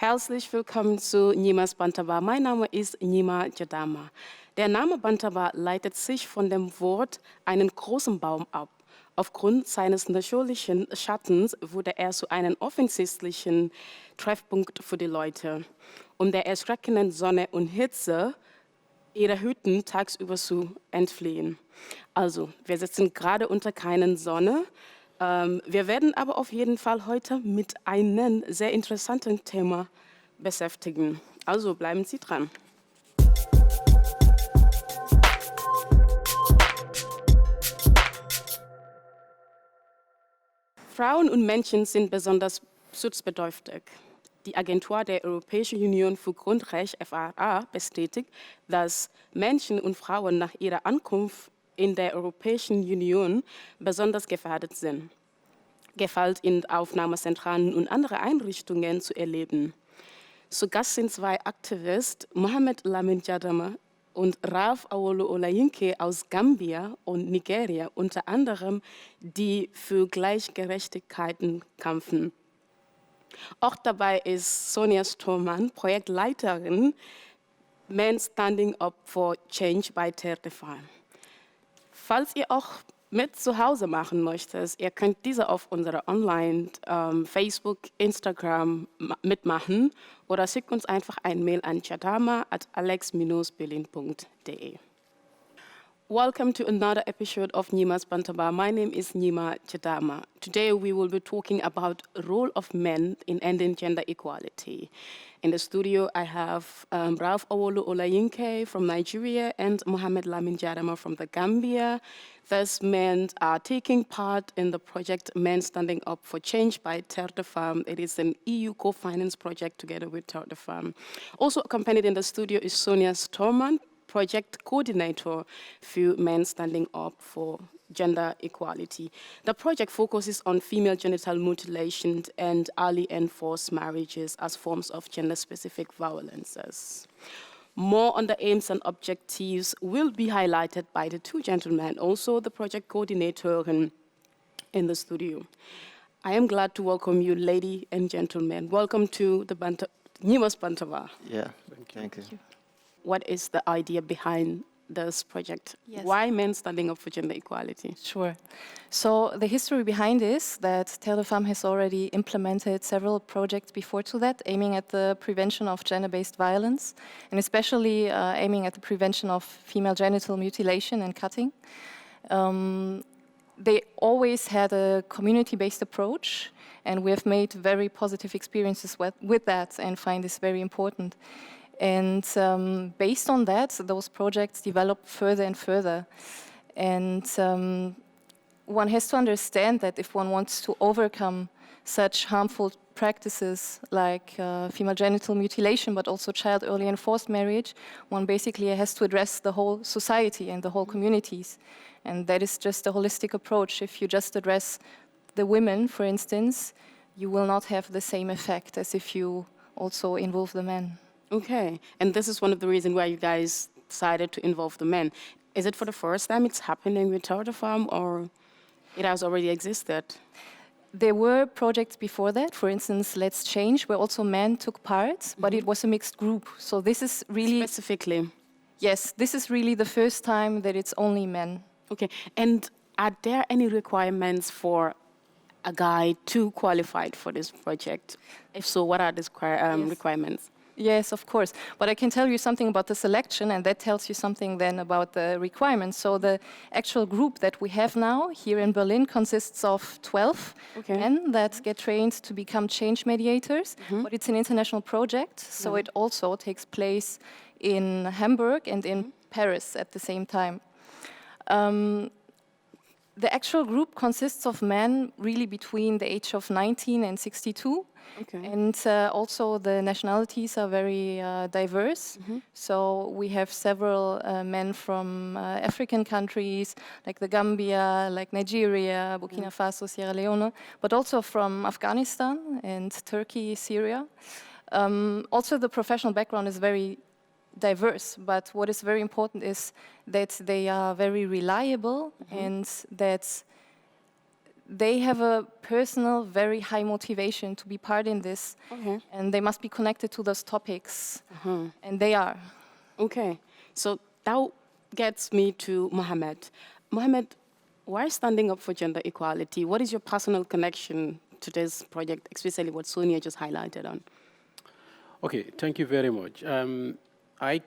Herzlich willkommen zu Nyima'BantabaTV. Mein Name ist Nyima'BantabaTV. Der Name Bantaba leitet sich von dem Wort einen großen Baum ab. Aufgrund seines natürlichen Schattens wurde er zu einem offensichtlichen Treffpunkt für die Leute, um der erschreckenden Sonne und Hitze ihrer Hütten tagsüber zu entfliehen. Also, wir sitzen gerade unter keiner Sonne. Wir werden aber auf jeden Fall heute mit einem sehr interessanten Thema beschäftigen. Also bleiben Sie dran. Frauen und Mädchen sind besonders schutzbedürftig. Die Agentur der Europäischen Union für Grundrechte (FRA) bestätigt, dass Mädchen und Frauen nach ihrer Ankunft in der Europäischen Union besonders gefährdet sind, Gewalt in Aufnahmezentralen und andere Einrichtungen zu erleben. Zu Gast sind zwei Aktivisten, Mohamed Lamin Jadama und Ralph Awolo Olayinke aus Gambia und Nigeria, unter anderem, die für Gleichgerechtigkeiten kämpfen. Auch dabei ist Sonja Stormann, Projektleiterin Men Standing Up for Change bei TRTV. Falls ihr auch mit zu Hause machen möchtet, ihr könnt diese auf unserer Online, Facebook, Instagram mitmachen oder schickt uns einfach ein Mail an chadama@alex-berlin.de. Welcome to another episode of Nyima'BantabaTV. My name is Nyima Chadama. Today we will be talking about the role of men in ending gender equality. In the studio I have Ralph Awolo Olayinke from Nigeria and Mohamed Lamin Jadama from the Gambia. These men are taking part in the project Men Standing Up for Change by TRTV. It is an EU co-finance project together with TRTV. Also accompanied in the studio is Sonja Stormann, Project Coordinator for Men Standing Up for Gender Equality. The project focuses on female genital mutilation and early and forced marriages as forms of gender-specific violences. More on the aims and objectives will be highlighted by the two gentlemen, also the project coordinator in the studio. I am glad to welcome you, ladies and gentlemen. Welcome to the Nyima'BantabaTV. Yeah, thank you. What is the idea behind this project? Yes. Why Men Standing Up for Gender Equality? Sure. So the history behind is that TRTV has already implemented several projects before to that, aiming at the prevention of gender-based violence, and especially aiming at the prevention of female genital mutilation and cutting. They always had a community-based approach, and we have made very positive experiences with that and find this very important. And based on that, those projects develop further and further. And one has to understand that if one wants to overcome such harmful practices like female genital mutilation, but also child early and forced marriage, one basically has to address the whole society and the whole communities. And that is just a holistic approach. If you just address the women, for instance, you will not have the same effect as if you also involve the men. Okay, and this is one of the reasons why you guys decided to involve the men. Is it for the first time it's happening with TRTV, or it has already existed? There were projects before that, for instance, Let's Change, where also men took part, but it was a mixed group. So this is really... Specifically? Yes, this is really the first time that it's only men. Okay, and are there any requirements for a guy to qualify for this project? If so, what are these requirements? Yes, of course. But I can tell you something about the selection, and that tells you something then about the requirements. So the actual group that we have now here in Berlin consists of 12 men that get trained to become change mediators. But it's an international project, so it also takes place in Hamburg and in Paris at the same time. The actual group consists of men really between the age of 19 and 62. And also the nationalities are very diverse. So we have several men from African countries, like the Gambia, like Nigeria, Burkina Faso, Sierra Leone, but also from Afghanistan and Turkey, Syria. Also the professional background is very diverse, but what is very important is that they are very reliable and that they have a personal, very high motivation to be part in this, and they must be connected to those topics, and they are. Okay, so that gets me to Mohammed. Mohammed, why standing up for gender equality? What is your personal connection to this project, especially what Sonia just highlighted on? Okay, thank you very much. I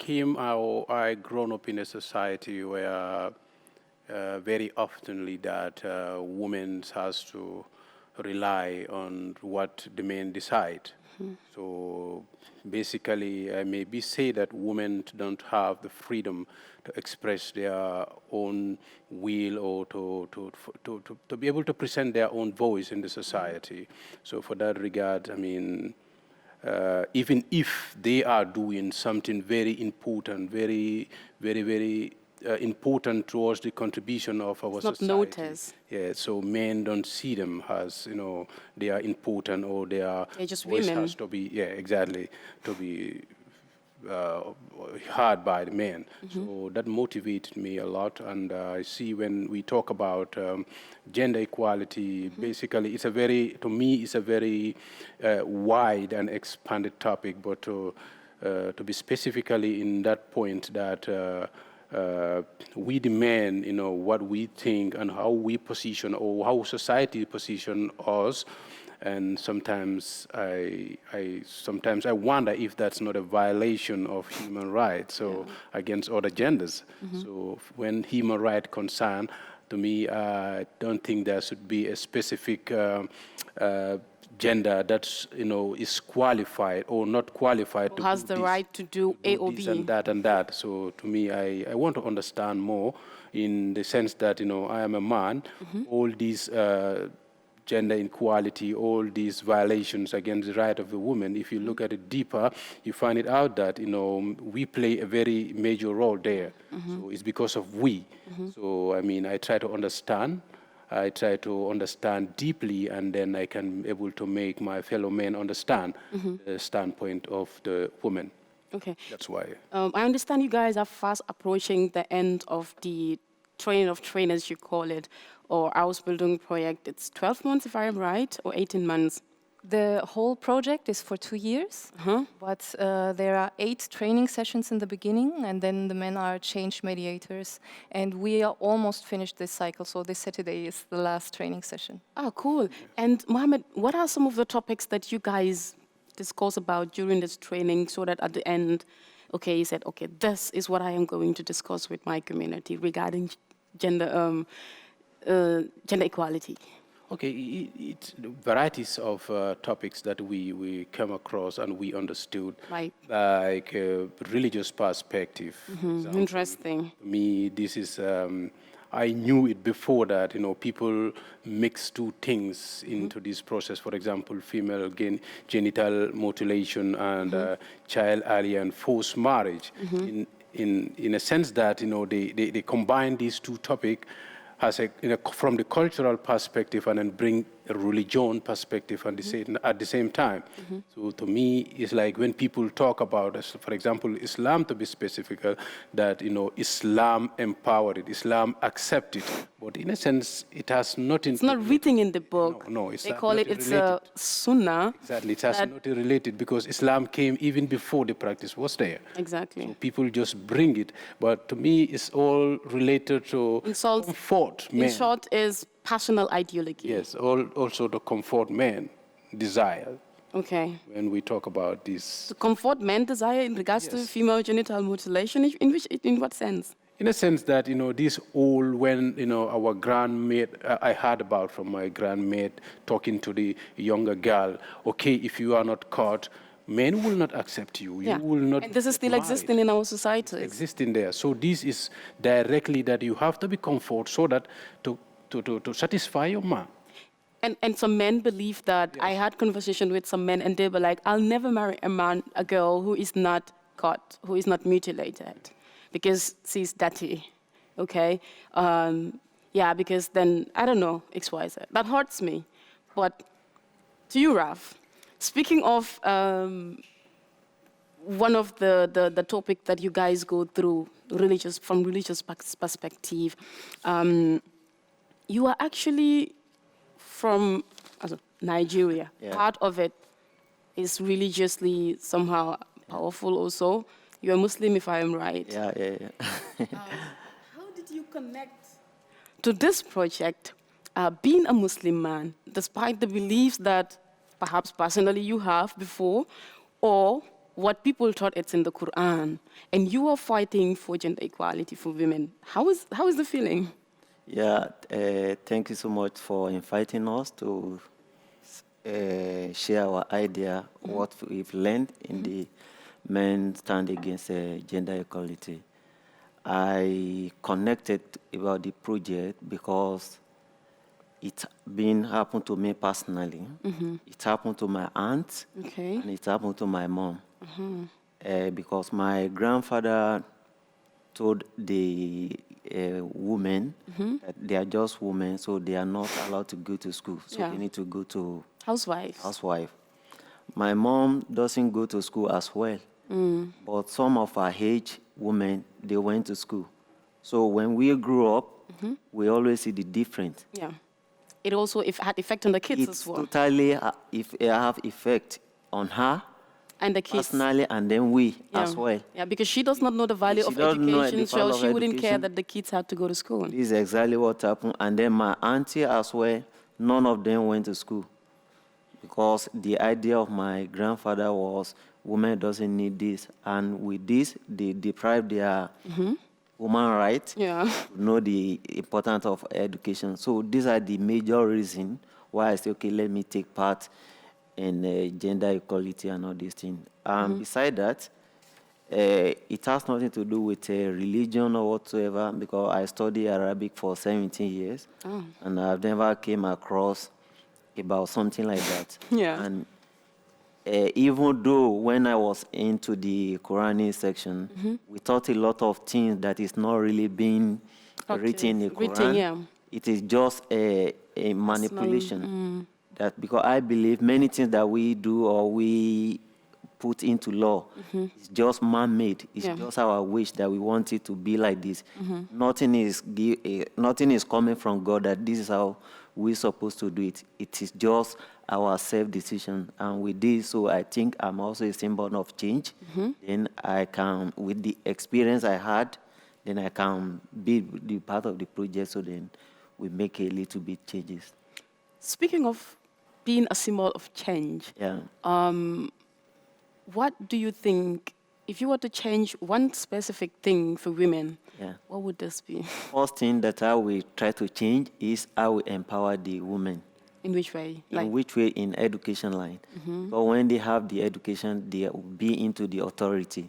grown up in a society where very oftenly that women has to rely on what the men decide. So basically, I maybe say that women don't have the freedom to express their own will or to be able to present their own voice in the society. So for that regard, I mean, even if they are doing something very important, very important towards the contribution of our society. Not noticed. Yeah, so men don't see them as, they are important or they're just voice women. has to be, yeah, exactly, to be heard by the men. So that motivated me a lot. And I see when we talk about gender equality, basically it's a very, to me, it's a very wide and expanded topic, but to be specifically in that point that we demand, what we think and how we position or how society position us. And sometimes I wonder if that's not a violation of human rights, so against other genders. So when human rights concern, to me, I don't think there should be a specific gender that's is qualified or not qualified to has the right to do A or this B. and that and that. So to me, I want to understand more in the sense that I am a man. All these gender inequality, all these violations against the right of the woman, if you look at it deeper, you find it out that, we play a very major role there. So it's because of we. So, I mean, I try to understand deeply, and then I can able to make my fellow men understand the standpoint of the woman. Okay. That's why. I understand you guys are fast approaching the end of the training of trainers, you call it, or Ausbildung project. It's 12 months, if I am right, or 18 months? The whole project is for 2 years, but there are 8 training sessions in the beginning, and then the men are change mediators. And we are almost finished this cycle, so this Saturday is the last training session. Oh, cool. And Mohammed, what are some of the topics that you guys discuss about during this training so that at the end, okay, you said, okay, this is what I am going to discuss with my community regarding gender equality? Okay, it's varieties of topics that we come across and we understood, Right. like religious perspective. Interesting. For me, this is, I knew it before that, people mix two things into this process. For example, female genital mutilation and child early and forced marriage. In a sense that, they combine these two topics as from the cultural perspective and then bring a religion perspective at the same time. So to me, it's like when people talk about, for example, Islam, to be specific, that Islam empowered it, Islam accepted, but in a sense, it has nothing. It's not written in the book. No, it's they not call it. It's a sunnah. Exactly, it has not related because Islam came even before the practice was there. Exactly. So people just bring it, but to me, it's all related to comfort. In short, is passional ideology. Yes, also the comfort men desire. Okay. When we talk about this. The comfort men desire in regards to female genital mutilation, in what sense? In a sense that, this all when, our grandmate, I heard about from my grandmate talking to the younger girl, okay, if you are not caught, men will not accept you. You will not. And this is still existing in our society. Existing there. So this is directly that you have to be comfort so that to satisfy your man. And some men believe that. I had conversation with some men, and they were like, I'll never marry a girl who is not caught, who is not mutilated, because she's dirty, okay? Because then, I don't know, XYZ. That hurts me. But to you, Raf, speaking of one of the topic that you guys go through, from religious perspective, you are actually from Nigeria. Yeah. Part of it is religiously somehow powerful also. You're a Muslim, if I am right. Yeah. How did you connect to this project, being a Muslim man, despite the beliefs that perhaps personally you have before, or what people thought it's in the Quran, and you are fighting for gender equality for women? How is the feeling? Yeah, thank you so much for inviting us to share our idea, what we've learned in the Men Stand Against Gender Equality. I connected about the project because it happened to me personally. It happened to my aunt, Okay. and it happened to my mom. Because my grandfather told the women that they are just women, so they are not allowed to go to school. So Yeah. they need to go to Housewives. housewife. My mom doesn't go to school as well, but some of her age women, they went to school. So when we grew up, we always see the difference. Yeah. It also had effect on the kids It's as well. totally if it have effect on her And the kids. personally, and then we as well. Yeah, because she does not know the value She of doesn't know the education, so value of she wouldn't care education. that the kids had to go to school. This is exactly what happened. And then my auntie as well, none of them went to school. Because the idea of my grandfather was women doesn't need this. And with this, they deprive their woman rights Yeah. to know the importance of education. So these are the major reasons why I say, okay, let me take part in gender equality and all these things. Beside that, it has nothing to do with religion or whatsoever, because I studied Arabic for 17 years, and I've never came across about something like that. Yeah. And even though when I was into the Quranic section, we taught a lot of things that is not really being written in the Quran. Written, yeah. It is just a manipulation. That because I believe many things that we do or we put into law is just man-made. It's Yeah. just our wish that we want it to be like this. Nothing is coming from God that this is how we're supposed to do it. It is just our self-decision. And with this, so I think I'm also a symbol of change. Then I can, with the experience I had, then I can be the part of the project, so then we make a little bit changes. Speaking of being a symbol of change, Yeah. what do you think, if you were to change one specific thing for women, Yeah. what would this be? First thing that I will try to change is how we empower the women. In which way? In which way? In education line. But when they have the education, they will be into the authority.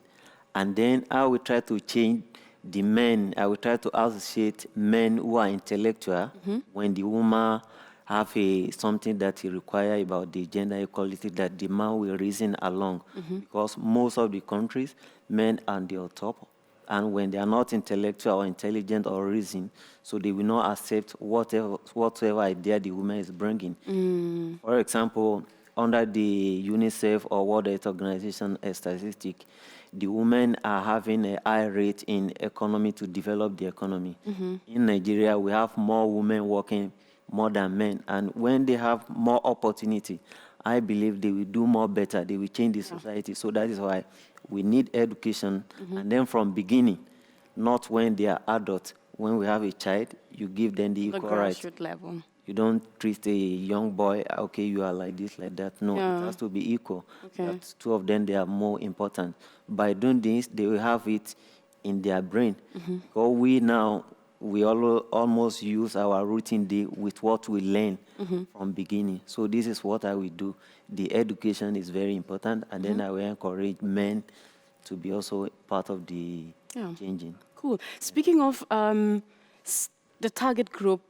And then I will try to change the men. I will try to associate men who are intellectual when the woman have something that he require about the gender equality, that the man will reason along. Because most of the countries, men are on the top. And when they are not intellectual or intelligent or reason, so they will not accept whatever idea the woman is bringing. For example, under the UNICEF or World Health Organization statistic, the women are having a high rate in economy to develop the economy. In Nigeria, we have more women working more than men. And when they have more opportunity, I believe they will do more better. They will change the society. So that is why we need education. And then from beginning, not when they are adults. When we have a child, you give them the equal right. grassroots level. You don't treat a young boy, okay, you are like this, like that. No, Yeah. it has to be equal. Okay. That two of them, they are more important. By doing this, they will have it in their brain. Because we now, we almost use our routine day with what we learn from beginning. So this is what I will do. The education is very important, and then I will encourage men to be also part of the changing. Cool. Speaking of the target group,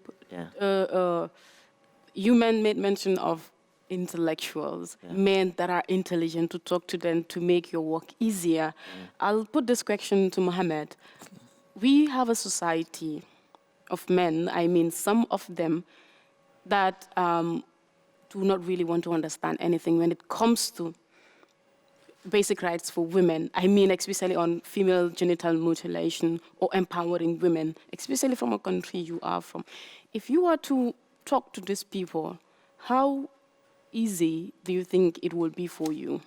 you made mention of intellectuals, men that are intelligent, to talk to them to make your work easier. I'll put this question to Mohammed. We have a society of men, I mean some of them, that do not really want to understand anything when it comes to basic rights for women. I mean, especially on female genital mutilation or empowering women, especially from a country you are from. If you were to talk to these people, how easy do you think it will be for you?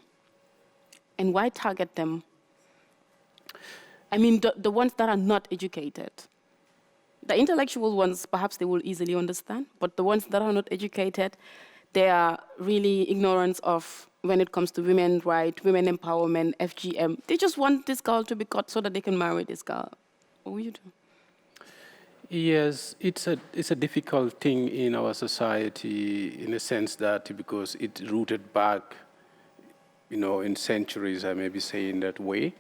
And why target them? I mean, the ones that are not educated. The intellectual ones, perhaps they will easily understand, but the ones that are not educated, they are really ignorant of when it comes to women's rights, women empowerment, FGM. They just want this girl to be caught so that they can marry this girl. What will you do? Yes, it's a difficult thing in our society in a sense that because it rooted back, in centuries, I may be saying that way.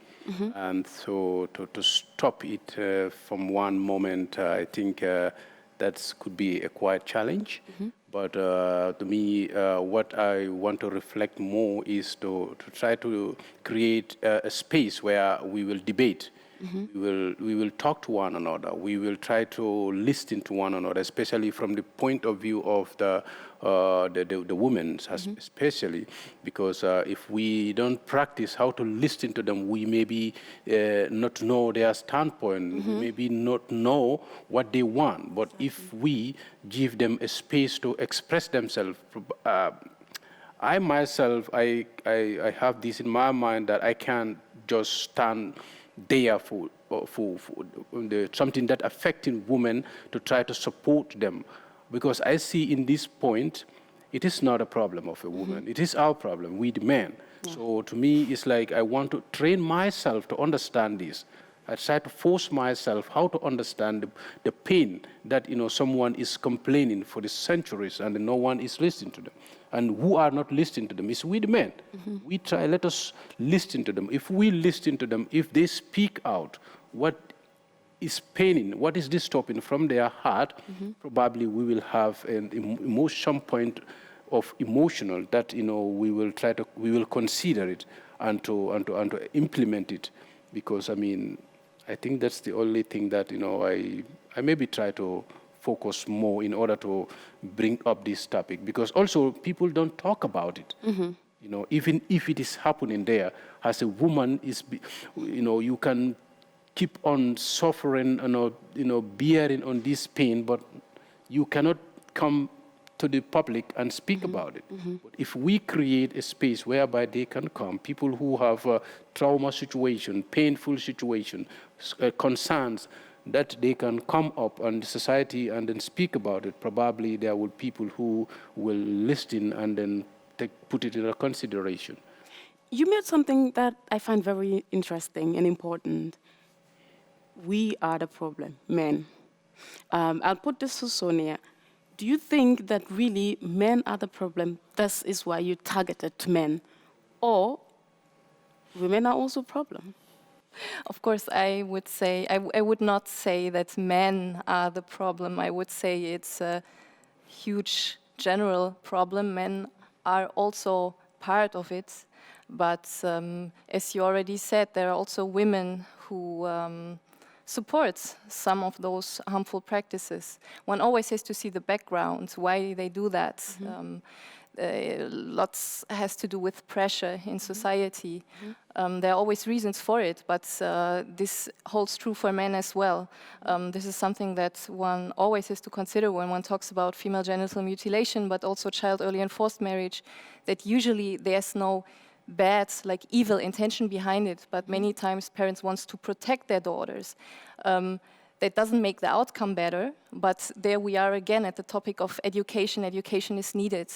And so to stop it from one moment, I think that could be a quite challenge. But to me, what I want to reflect more is to try to create a space where we will debate. We will talk to one another. We will try to listen to one another, especially from the point of view of the women, especially because if we don't practice how to listen to them, we maybe not know their standpoint, maybe not know what they want. But if we give them a space to express themselves, I myself, I have this in my mind that I can't just stand there for something that affecting women to try to support them. Because I see in this point, it is not a problem of a woman. It is our problem, we the men. Yeah. So to me, it's like I want to train myself to understand this. I try to force myself how to understand the pain that someone is complaining for the centuries and no one is listening to them. And who are not listening to them is we the men. We try, let us listen to them. If we listen to them, if they speak out what is paining, what is disturbing from their heart, probably we will have some point of emotional that we will consider it and to implement it, because I think that's the only thing that I maybe try to focus more in order to bring up this topic, because also people don't talk about it. Even if it is happening there, as a woman you can keep on suffering, bearing on this pain, but you cannot come to the public and speak about it. But if we create a space whereby they can come, people who have a trauma situation, painful situation, concerns, that they can come up and society and then speak about it, probably there will be people who will listen and then put it in consideration. You made something that I find very interesting and important. We are the problem, men. I'll put this to Sonia. Do you think that really men are the problem? This is why you targeted men, or women are also a problem? Of course, I would say, I would not say that men are the problem. I would say it's a huge general problem. Men are also part of it. But as you already said, there are also women who support some of those harmful practices. One always has to see the background, why they do that. Lots has to do with pressure in society. There are always reasons for it, but this holds true for men as well. This is something that one always has to consider when one talks about female genital mutilation, but also child early and forced marriage, that usually there's no bad, like evil intention behind it, but many times parents want to protect their daughters. That doesn't make the outcome better, but there we are again at the topic of education. Education is needed,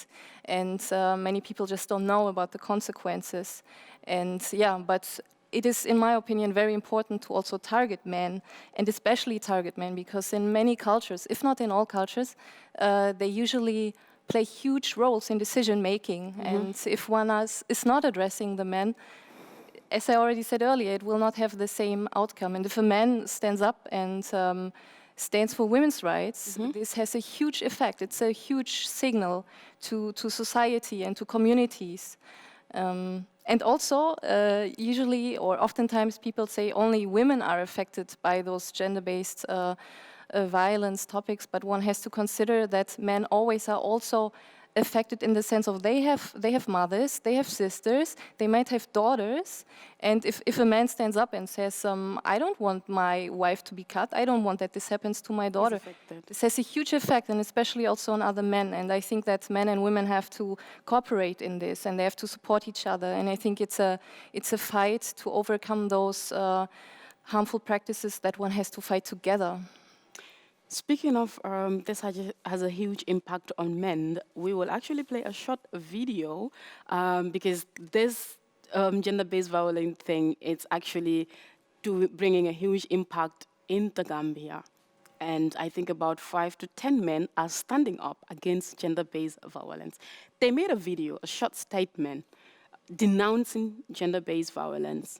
and many people just don't know about the consequences. And yeah, but it is, in my opinion, very important to also target men, and especially target men, because in many cultures, if not in all cultures, they usually play huge roles in decision-making. And if one is not addressing the men, as I already said earlier, it will not have the same outcome. And if a man stands up and stands for women's rights, this has a huge effect. It's a huge signal to society and to communities. And also, usually or oftentimes people say only women are affected by those gender-based violence topics, but one has to consider that men always are also affected in the sense of they have mothers, they have sisters, they might have daughters, and if a man stands up and says, I don't want my wife to be cut, I don't want that this happens to my daughter, this has a huge effect, and especially also on other men, and I think that men and women have to cooperate in this, and they have to support each other, and I think it's a fight to overcome those harmful practices that one has to fight together. Speaking of this has a huge impact on men, we will actually play a short video because this gender-based violence thing is actually bringing a huge impact in the Gambia. And I think about 5 to 10 men are standing up against gender-based violence. They made a video, a short statement, denouncing gender-based violence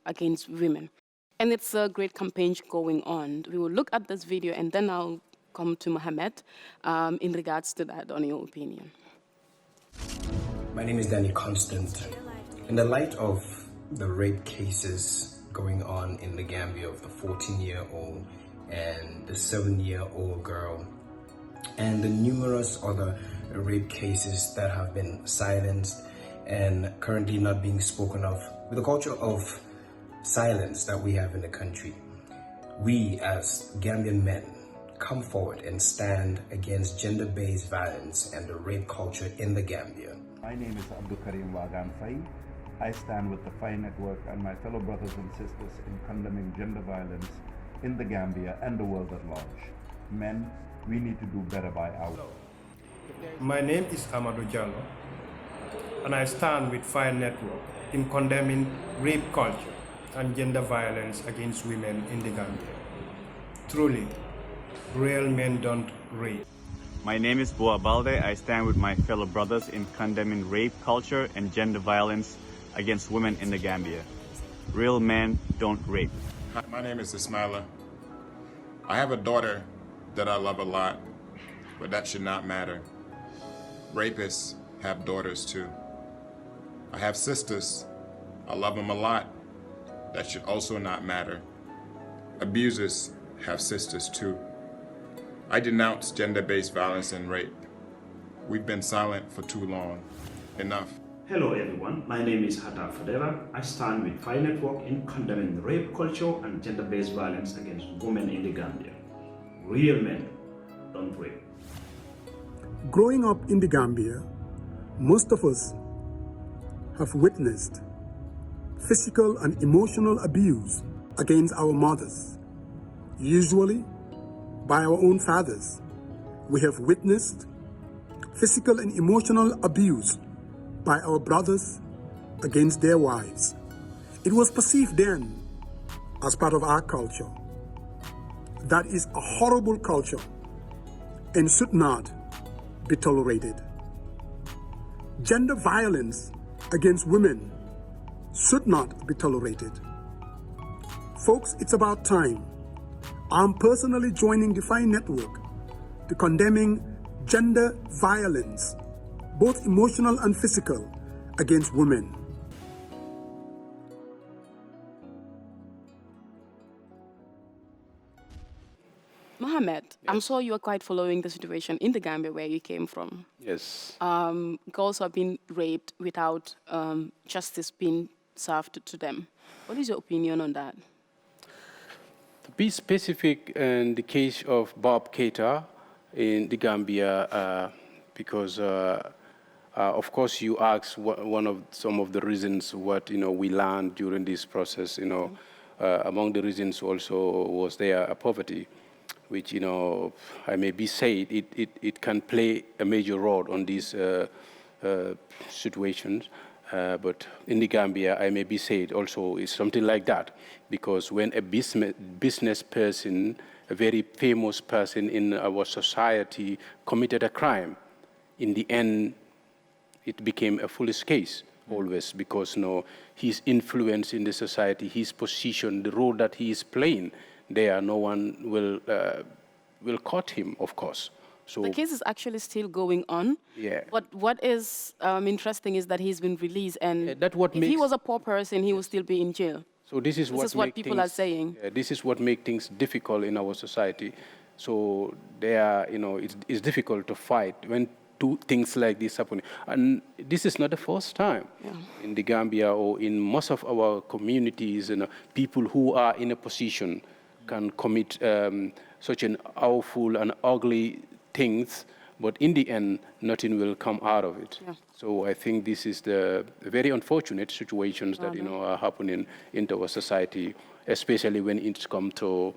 against women. And it's a great campaign going on. We will look at this video and then I'll come to Mohammed in regards to that, on your opinion. My name is Danny Constant. In the light of the rape cases going on in the Gambia of the 14-year-old and the 7-year-old girl, and the numerous other rape cases that have been silenced and currently not being spoken of, with the culture of silence that we have in the country, we as Gambian men come forward and stand against gender-based violence and the rape culture in the Gambia. My name is Abdul Karim Wagan Fai. I stand with the Fai Network and my fellow brothers and sisters in condemning gender violence in the Gambia and the world at large. Men, we need to do better by our... My name is Amadou Diallo, and I stand with Fai Network in condemning rape culture and gender violence against women in the Gambia. Truly, real men don't rape. My name is Boa Balde. I stand with my fellow brothers in condemning rape culture and gender violence against women in the Gambia. Real men don't rape. Hi, my name is Ismaila. I have a daughter that I love a lot, but that should not matter. Rapists have daughters too. I have sisters. I love them a lot. That should also not matter. Abusers have sisters too. I denounce gender-based violence and rape. We've been silent for too long. Enough. Hello everyone, my name is Hata Fadera. I stand with Fai Network in condemning rape culture and gender-based violence against women in the Gambia. Real men don't rape. Growing up in the Gambia, most of us have witnessed physical and emotional abuse against our mothers, usually by our own fathers. We have witnessed physical and emotional abuse by our brothers against their wives. It was perceived then as part of our culture. That is a horrible culture and should not be tolerated. Gender violence against women should not be tolerated. Folks, it's about time. I'm personally joining the Fai Network to condemning gender violence, both emotional and physical, against women. Mohammed, yes. I'm sure you are quite following the situation in the Gambia where you came from. Yes. Girls have been raped without justice being served to them. What is your opinion on that? To be specific, in the case of Bob Keita in the Gambia, because of course you asked some of the reasons what we learned during this process. Among the reasons also was there poverty, which I may be said it can play a major role on these situations. But in the Gambia, I may be said also is something like that, because when a business person, a very famous person in our society, committed a crime, in the end, it became a foolish case always, because his influence in the society, his position, the role that he is playing there, no one will court him, of course. So the case is actually still going on. Yeah. But what is interesting is that he's been released, and if he was a poor person, he would still be in jail. So this is what people are saying. This is what makes things difficult in our society. So there, it's difficult to fight when things like this happening. And this is not the first time in the Gambia or in most of our communities, people who are in a position can commit such an awful and ugly things, but in the end, nothing will come out of it. Yeah. So I think this is the very unfortunate situations that are happening in our society, especially when it comes to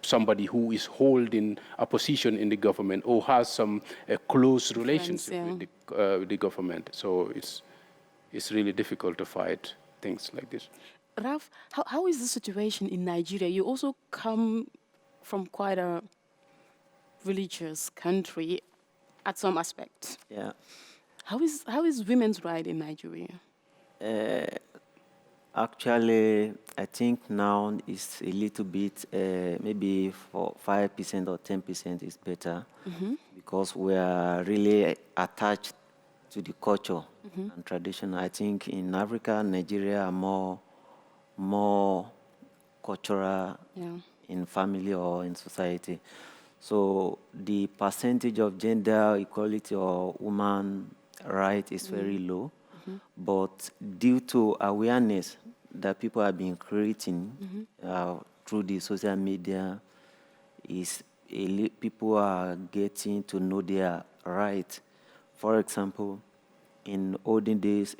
somebody who is holding a position in the government or has some close relationship with the government. So it's really difficult to fight things like this. Raf, how is the situation in Nigeria? You also come from quite a religious country at some aspects. Yeah. How is women's right in Nigeria? Actually, I think now it's a little bit, maybe for 5% or 10% is better, because we are really attached to the culture and tradition. I think in Africa, Nigeria are more cultural in family or in society. So the percentage of gender equality or woman right is very low. But due to awareness that people have been creating through the social media, people are getting to know their right. For example, in olden days,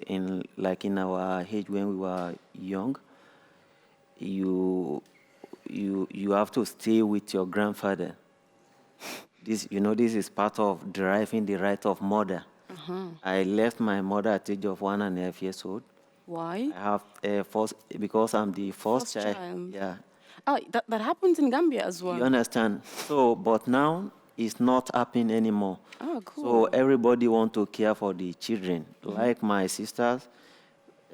like in our age when we were young, you have to stay with your grandfather. This is part of deriving the right of mother. I left my mother at the age of 1.5 years old. Why? I have because I'm the first child. Yeah. Oh, that happens in Gambia as well. You understand? So, but now it's not happening anymore. Oh, cool. So everybody want to care for the children. Like my sisters,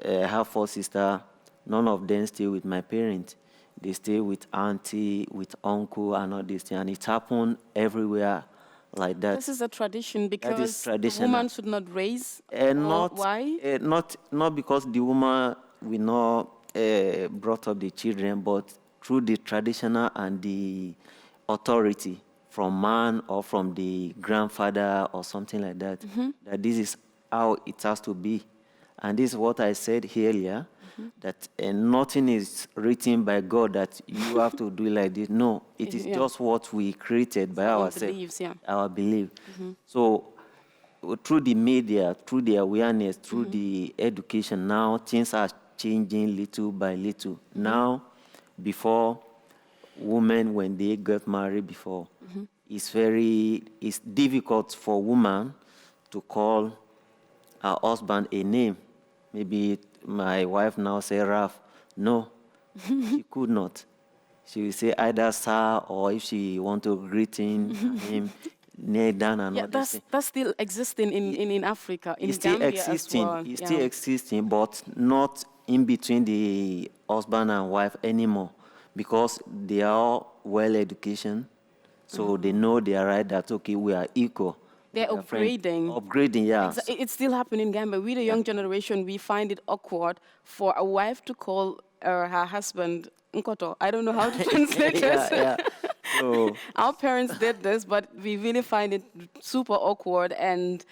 I have 4 sisters. None of them stay with my parents. They stay with auntie, with uncle, and all this thing. And it happens everywhere like that. This is a tradition because that is traditional. The woman should not raise. Why? Not because the woman will not brought up the children, but through the traditional and the authority from man or from the grandfather or something like that. That this is how it has to be, and this is what I said earlier. That nothing is written by God that you have to do like this. No, it is just what we created by ourselves, our belief. So through the media, through the awareness, through the education, now things are changing little by little. Now, before women, when they got married before, it's difficult for women to call her husband a name. Maybe my wife now say Raf. No, she could not. She will say either sir, or if she want to greet him, kneel down and all this. That's still existing in Africa, in Gambia as well. It's still existing, but not in between the husband and wife anymore, because they are well educated, so they know they are right. That okay, we are equal. They're upgrading. Upgrading, yeah. It's still happening in Gambia. We, the young generation, we find it awkward for a wife to call her husband Nkoto. I don't know how to translate this. So, our parents did this, but we really find it super awkward, and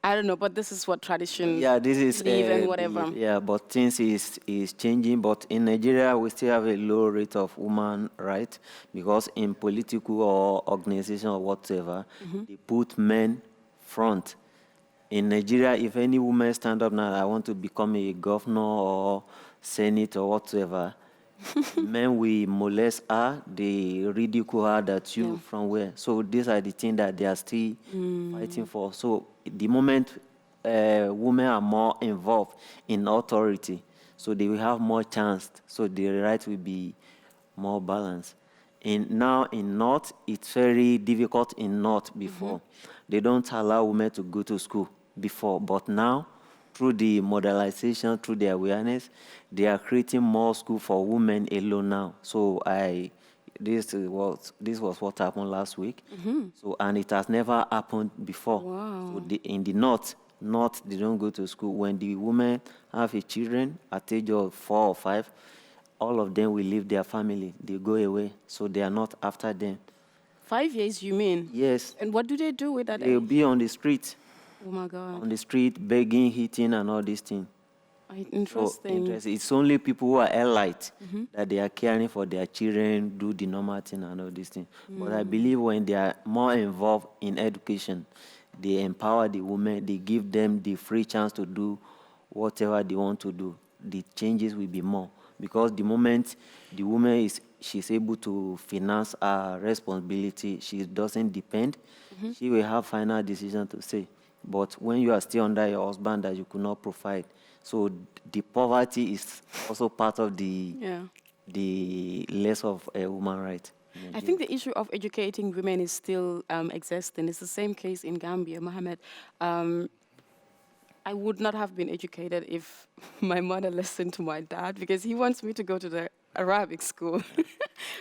I don't know, but this is what tradition believe and whatever. But things is changing. But in Nigeria, we still have a low rate of woman right, because in political or organization or whatever, they put men front. In Nigeria, if any woman stand up now, I want to become a governor or senate or whatever, men will molest her, they ridicule her that you from where. So these are the things that they are still fighting for. So the moment women are more involved in authority, so they will have more chance, so the right will be more balanced. Now in North, it's very difficult in North before. They don't allow women to go to school before, but now, through the modernization, through the awareness, they are creating more school for women alone now. So this was what happened last week. So, and it has never happened before. Wow. So in the North, they don't go to school. When the women have a children at the age of 4 or 5, all of them will leave their family. They go away, so they are not after them. 5 years, you mean? Yes. And what do they do with that They'll age? be on the street. Oh my God. On the street, begging, hitting, and all these things. Interesting. So it's only people who are elite that they are caring for their children, do the normal thing and all these things. But I believe when they are more involved in education, they empower the women, they give them the free chance to do whatever they want to do. The changes will be more. Because the moment the woman she's able to finance her responsibility, she doesn't depend, she will have final decision to say. But when you are still under your husband that you could not provide, so the poverty is also part of the less of a woman right. I think the issue of educating women is still existing. It's the same case in Gambia, Mohammed. I would not have been educated if my mother listened to my dad, because he wants me to go to the Arabic school.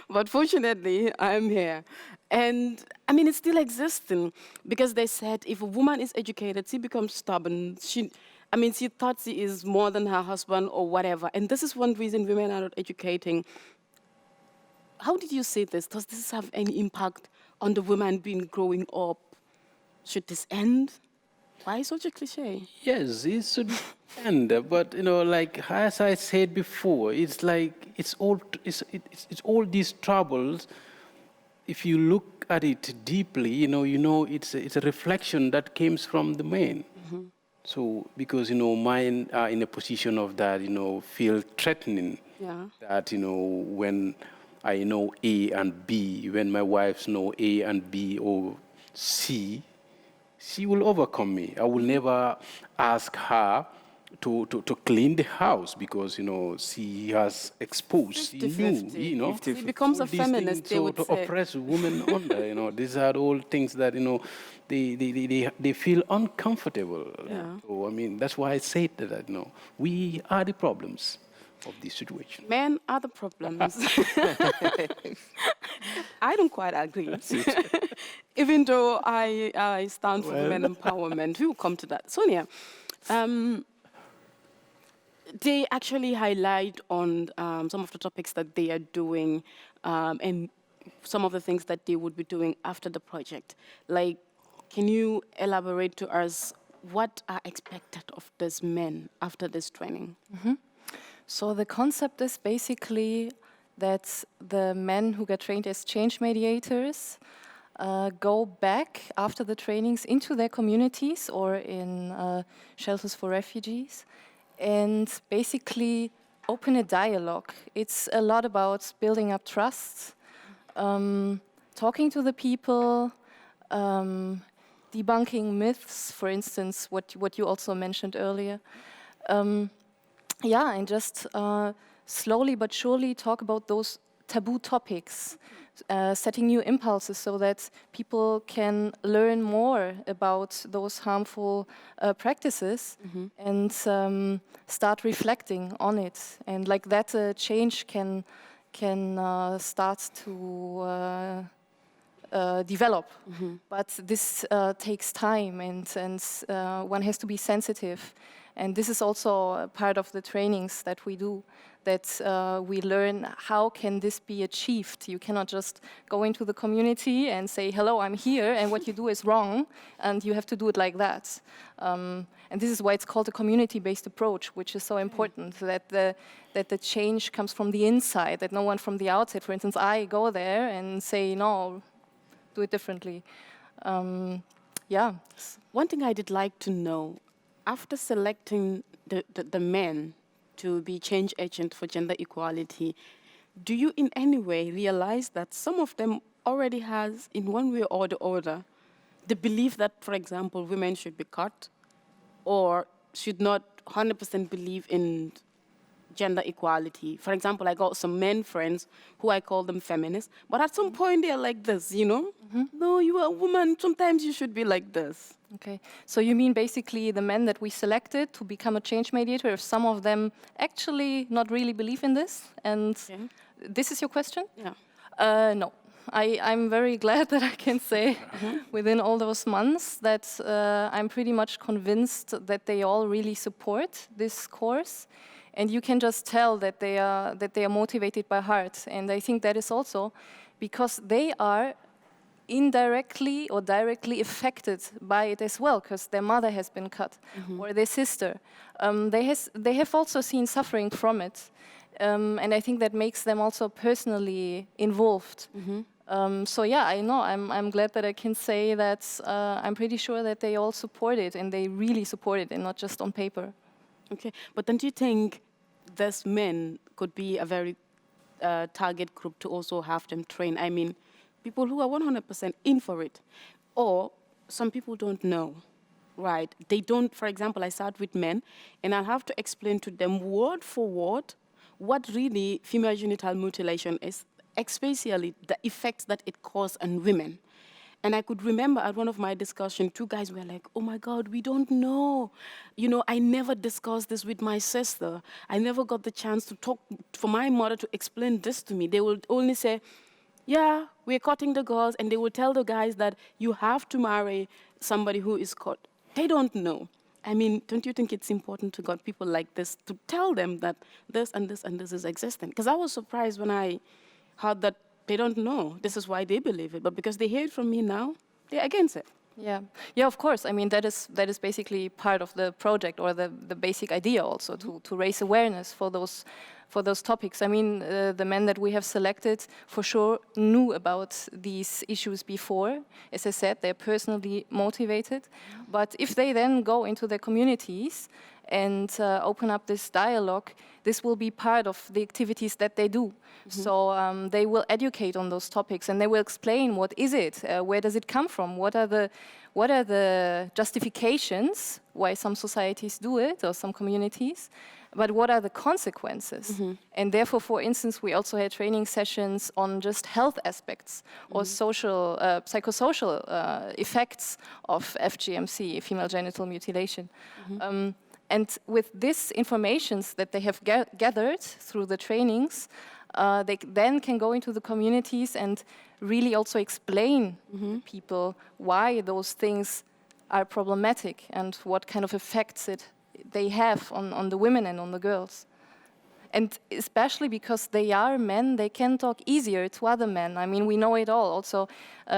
But fortunately, I'm here. And I mean, it's still existing, because they said if a woman is educated, she becomes stubborn. She thought she is more than her husband or whatever. And this is one reason women are not educating. How did you see this? Does this have any impact on the woman growing up? Should this end? Why such a cliche? Yes, it should end. But like as I said before, it's like it's all these troubles. If you look at it deeply, it's a reflection that comes from the men. So because mine are in a position of that, feel threatening. Yeah. That when I know A and B, when my wives know A and B or C, she will overcome me. I will never ask her to clean the house because she has exposed. 50-50. She becomes a feminist. They would to say. oppress women under. These are all things that they feel uncomfortable. Yeah. So I mean that's why I said that we are the problems of this situation. Men are the problems. I don't quite agree. Even though I stand for women empowerment. We will come to that. Sonia, they actually highlight on some of the topics that they are doing and some of the things that they would be doing after the project. Like, can you elaborate to us what are expected of these men after this training? So the concept is basically that the men who get trained as change mediators go back after the trainings into their communities or in shelters for refugees and basically open a dialogue. It's a lot about building up trust, talking to the people, debunking myths, for instance, what you also mentioned earlier. And just slowly but surely talk about those taboo topics, setting new impulses so that people can learn more about those harmful practices and start reflecting on it. And like that, change can start to develop. But this takes time, and one has to be sensitive. And this is also a part of the trainings that we do, that we learn how can this be achieved. You cannot just go into the community and say, hello, I'm here, and what you do is wrong, and you have to do it like that. And this is why it's called a community-based approach, which is so important, that the change comes from the inside, that no one from the outside, for instance, I go there and say, no, do it differently. One thing I did like to know, after selecting the men to be change agent for gender equality, do you in any way realize that some of them already has, in one way or the other, the belief that, for example, women should be cut or should not 100% believe in gender equality? For example, I got some men friends who I call them feminists, but at some point they're like this, No, you are a woman, sometimes you should be like this. Okay, so you mean basically the men that we selected to become a change mediator, if some of them actually not really believe in this? And this is your question? Yeah. No. I'm very glad that I can say within all those months that I'm pretty much convinced that they all really support this course. And you can just tell that they are motivated by heart. And I think that is also because they are indirectly or directly affected by it as well, because their mother has been cut or their sister. They have also seen suffering from it. And I think that makes them also personally involved. So yeah, I know. I'm glad that I can say that I'm pretty sure that they all support it, and they really support it, and not just on paper. Okay, but don't you think these men could be a very target group to also have them train? I mean, people who are 100% in for it, or some people don't know, right? They don't, for example, I start with men, and I have to explain to them word for word what really female genital mutilation is, especially the effects that it causes on women. And I could remember at one of my discussions, two guys were like, oh my God, we don't know. You know, I never discussed this with my sister. I never got the chance to talk for my mother to explain this to me. They will only say, yeah, we're cutting the girls, and they will tell the guys that you have to marry somebody who is cut. They don't know. I mean, don't you think it's important to got people like this to tell them that this and this and this is existing? Because I was surprised when I heard that they don't know. This is why they believe it. But because they hear it from me now, they're against it. Yeah, yeah, of course. I mean, that is basically part of the project, or the basic idea also, to raise awareness for those topics. I mean, the men that we have selected for sure knew about these issues before. As I said, they're personally motivated. But if they then go into their communities and open up this dialogue, this will be part of the activities that they do. So they will educate on those topics, and they will explain what is it, where does it come from, what are the justifications why some societies do it or some communities, but what are the consequences? And therefore, for instance, we also had training sessions on just health aspects or social, psychosocial effects of FGMC, female genital mutilation. And with this information that they have gathered through the trainings, they then can go into the communities and really also explain to people why those things are problematic and what kind of effects they have on the women and on the girls. And especially because they are men, they can talk easier to other men. I mean, we know it all. Also,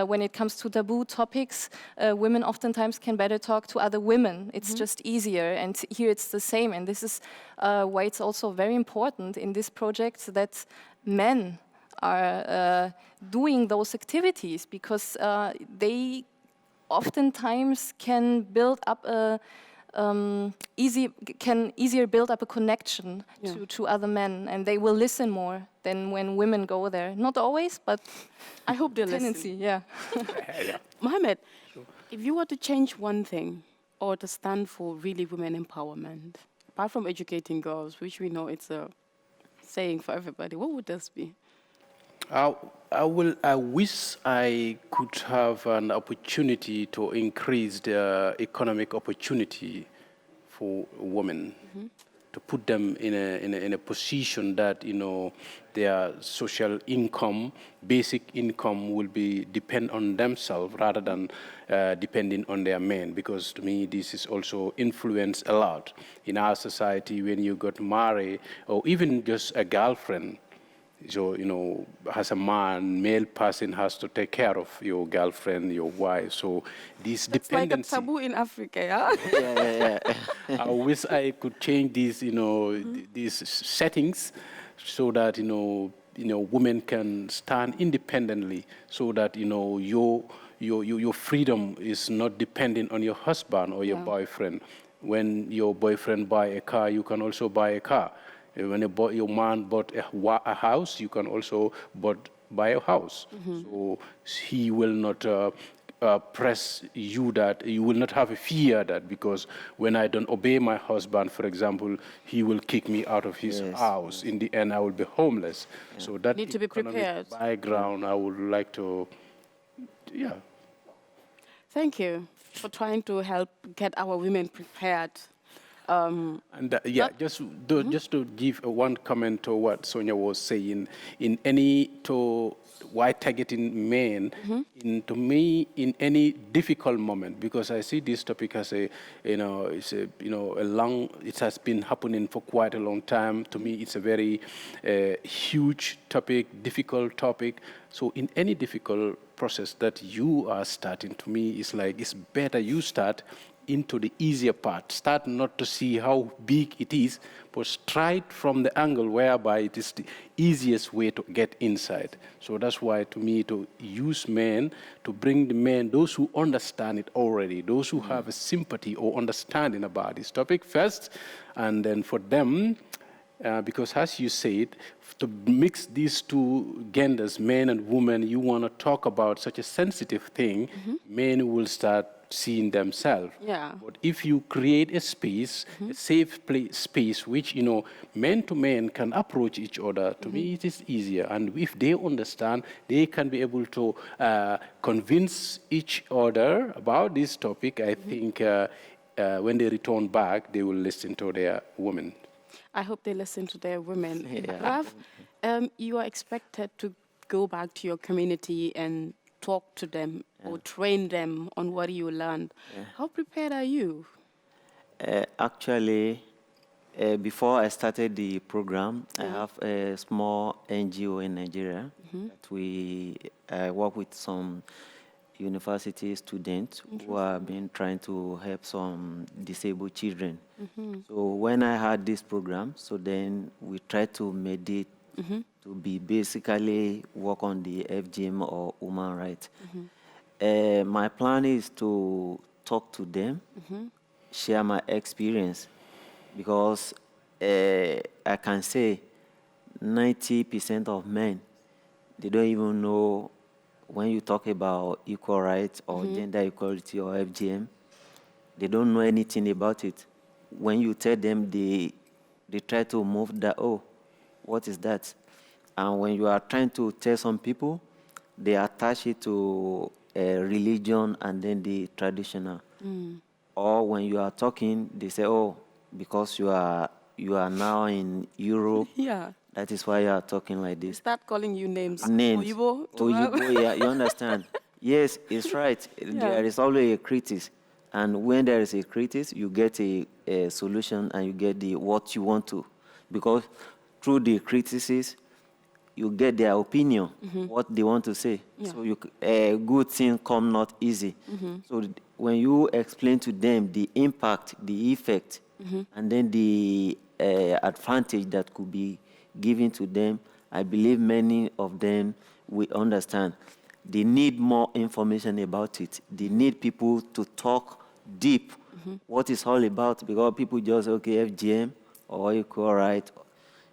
when it comes to taboo topics, women oftentimes can better talk to other women. It's just easier, and here it's the same. And this is why it's also very important in this project that men are doing those activities, because they oftentimes can build up easier build up a connection to other men, and they will listen more than when women go there. Not always, but I hope they tendency, listen. Yeah. Mohammed, if you were to change one thing or to stand for really women empowerment, apart from educating girls, which we know it's a saying for everybody, what would this be? I wish I could have an opportunity to increase the economic opportunity for women, to put them in a position that, you know, their social income, basic income, will be depend on themselves rather than depending on their men. Because to me, this is also influence a lot in our society when you got married, or even just a girlfriend. So, you know, as a man, male person has to take care of your girlfriend, your wife. So this dependency. It's like a taboo in Africa, yeah? I wish I could change these, you know, these settings, so that, you know, women can stand independently, so that, you know, your freedom is not dependent on your husband or your boyfriend. When your boyfriend buy a car, you can also buy a car. When your man bought a house, you can also buy a house. So he will not press you, that you will not have a fear that because when I don't obey my husband, for example, he will kick me out of his house. In the end, I will be homeless. So that need to be prepared. Background, I would like to, Thank you for trying to help get our women prepared And yeah, just to give one comment to what Sonia was saying, in any to why targeting men, to me, in any difficult moment, because I see this topic as it's a long, it has been happening for quite a long time. To me, it's a very huge topic, difficult topic. So in any difficult process that you are starting, to me, it's like it's better you start into the easier part. Start not to see how big it is, but straight from the angle whereby it is the easiest way to get inside. So that's why, to me, to use men, to bring the men, those who understand it already, those who have a sympathy or understanding about this topic first, and then for them, because as you said, to mix these two genders, men and women, you want to talk about such a sensitive thing, men will start seeing themselves. Yeah. But if you create a space, a safe space, which, men to men can approach each other, to me it is easier. And if they understand, they can be able to convince each other about this topic. I think when they return back, they will listen to their women. I hope they listen to their women. Yeah. Raf, you are expected to go back to your community and talk to them or train them on what you learned. How prepared are you? Actually, before I started the program, I have a small NGO in Nigeria that I work with some university students who have been trying to help some disabled children. So when I had this program, so then we tried to make it to be basically work on the FGM or human rights. My plan is to talk to them, share my experience, because I can say 90% of men, they don't even know when you talk about equal rights or gender equality or FGM, they don't know anything about it. When you tell them, they try to move that, oh, what is that? And when you are trying to tell some people, they attach it to religion and then the traditional. Or when you are talking, they say, oh, because you are now in Europe, that is why you are talking like this. Start calling you names. Names. Oyibo, Oyibo, yeah, you understand. Yes, it's right. There is always a critic. And when there is a critic, you get a solution and you get what you want to. Because through the criticism, you get their opinion, what they want to say. So a good thing come not easy. So when you explain to them the impact, the effect, and then the advantage that could be given to them, I believe many of them will understand. They need more information about it. They need people to talk deep what it's all about, because people just, okay, FGM or equal right,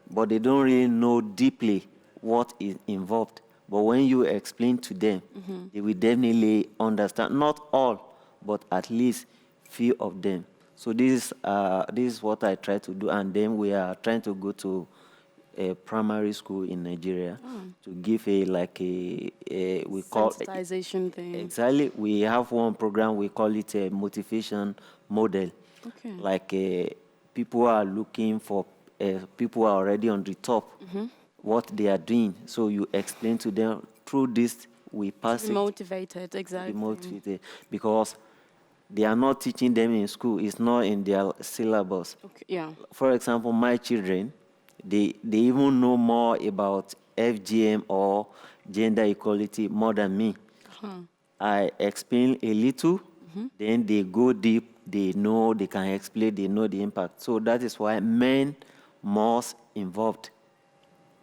but they don't really know deeply what is involved. But when you explain to them, they will definitely understand. Not all, but at least few of them. So this is what I try to do, and then we are trying to go to a primary school in Nigeria to give we call sensitization thing. Exactly. We have one program, we call it a motivation model. Okay. Like people are looking for people are already on the top, what they are doing. So you explain to them through this, we pass it. Motivated, exactly. Be motivated, because they are not teaching them in school. It's not in their syllabus. Okay, yeah. For example, my children, they even know more about FGM or gender equality more than me. I explain a little, then they go deep, they know, they can explain, they know the impact. So that is why men must involved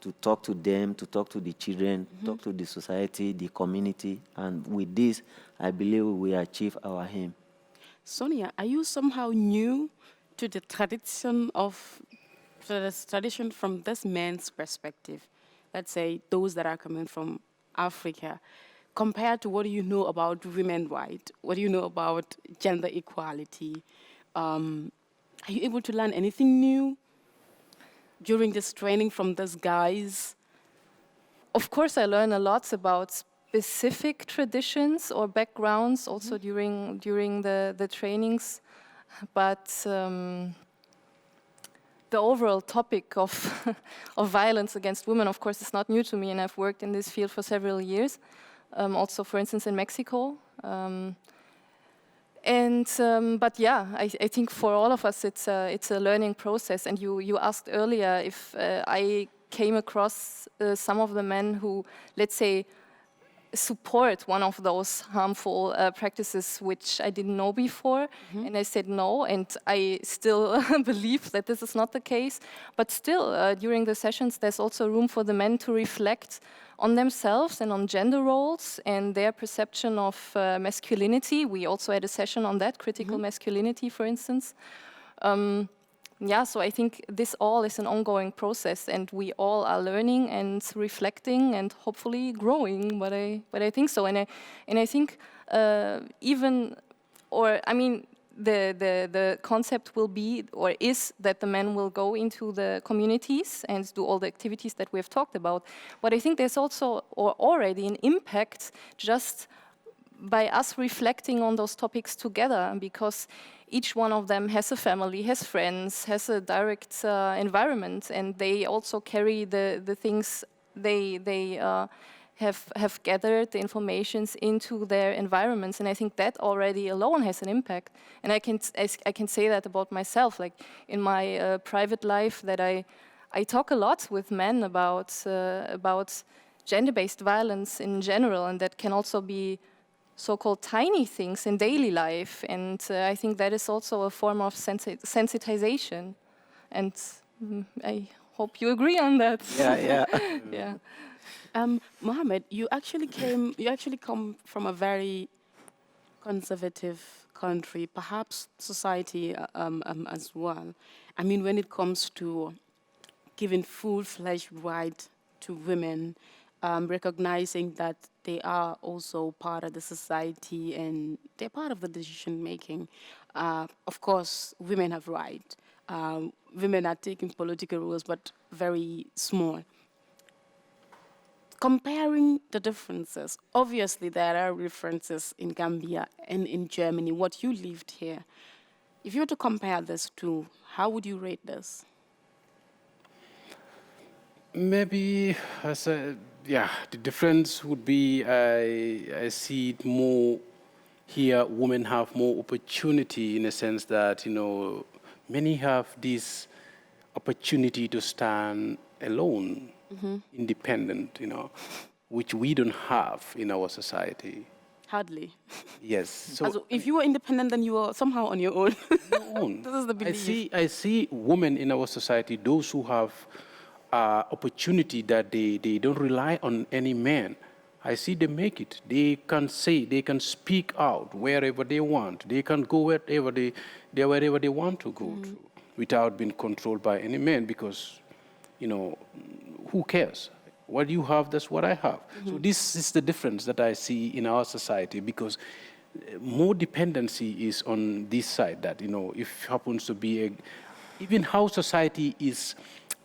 to talk to them, to talk to the children, talk to the society, the community, and with this, I believe we achieve our aim. Sonia, are you somehow new to the tradition from this man's perspective? Let's say those that are coming from Africa, compared to what do you know about women's rights? What do you know about gender equality? Are you able to learn anything new during this training from these guys? Of course, I learn a lot about specific traditions or backgrounds also during the trainings, but the overall topic of of violence against women, of course, is not new to me, and I've worked in this field for several years. Also, for instance, in Mexico. But yeah, I think for all of us, it's a learning process. And you asked earlier if I came across some of the men who, let's say, support one of those harmful practices which I didn't know before. And I said no, and I still believe that this is not the case. But still, during the sessions, there's also room for the men to reflect on themselves and on gender roles and their perception of masculinity. We also had a session on that, critical masculinity, for instance. Yeah, so I think this all is an ongoing process, and we all are learning and reflecting and hopefully growing. But I think so, and I think the concept will be, or is, that the men will go into the communities and do all the activities that we have talked about. But I think there's also already an impact just by us reflecting on those topics together, because each one of them has a family, has friends, has a direct environment, and they also carry the things they have gathered, the informations into their environments. And I think that already alone has an impact. And I can say that about myself, like in my private life, that I talk a lot with men about gender-based violence in general, and that can also be so-called tiny things in daily life, and I think that is also a form of sensitization, and I hope you agree on that. Yeah. Yeah. Mohammed, you actually come from a very conservative country, perhaps society as well. I mean, when it comes to giving full-fledged right to women, recognizing that they are also part of the society and they're part of the decision making. Of course, women have rights. Women are taking political roles, but very small. Comparing the differences, obviously there are differences in Gambia and in Germany, what you lived here. If you were to compare this two, how would you rate this? Maybe the difference would be I see it more here. Women have more opportunity in a sense that many have this opportunity to stand alone, independent, which we don't have in our society. Hardly. Yes. So if you were independent, then you were somehow on your own. This is the belief. I see women in our society, those who have opportunity that they don't rely on any man. I see them make it. They can say, they can speak out wherever they want. They can go wherever they want to go to, without being controlled by any man, because, who cares? What you have, that's what I have. So this is the difference that I see in our society, because more dependency is on this side, that, if happens to be even how society is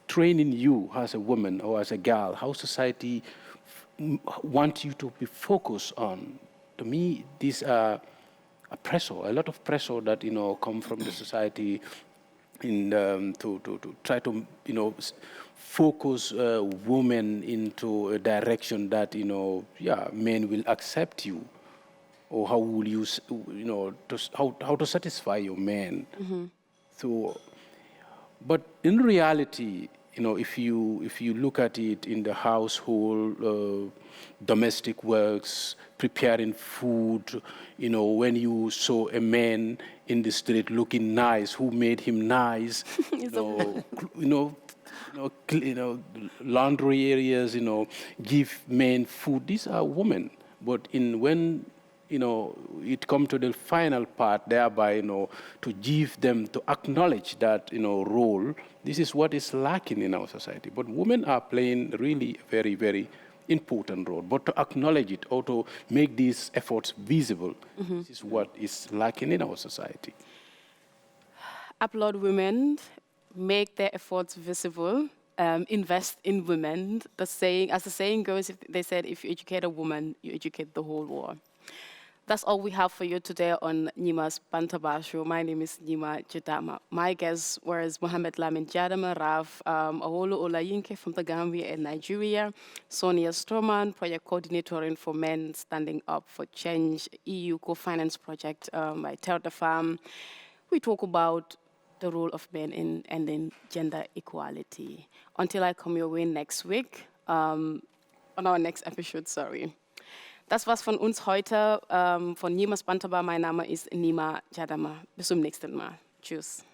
training you as a woman or as a girl, how society wants you to be focused on. To me, these are a lot of pressure that come from the society to try to focus women into a direction that men will accept you, or how will you how to satisfy your man. So, but in reality, if you look at it in the household, domestic works, preparing food, when you saw a man in the street looking nice, who made him nice, laundry areas, give men food. These are women. But when it come to the final part, thereby, to give them, to acknowledge that, role, this is what is lacking in our society. But women are playing really a very, very important role. But to acknowledge it, or to make these efforts visible, this is what is lacking in our society. Applaud women, make their efforts visible, invest in women. As the saying goes, they said, if you educate a woman, you educate the whole world. That's all we have for you today on Nyima'BantabaTV Show. My name is Nyima'BantabaTV. My guests were Mohamed Lamin Jadama, Raf Awolo Olayinke from the Gambia and Nigeria, Sonia Stroman, Project Coordinator for Men Standing Up for Change, EU Co-Finance Project by Terra Farm. We talk about the role of men in ending gender equality. Until I come your way next week, on our next episode, sorry. Das war's von uns heute, von Nyima'BantabaTV. Mein Name ist Nyima Jadama. Bis zum nächsten Mal. Tschüss.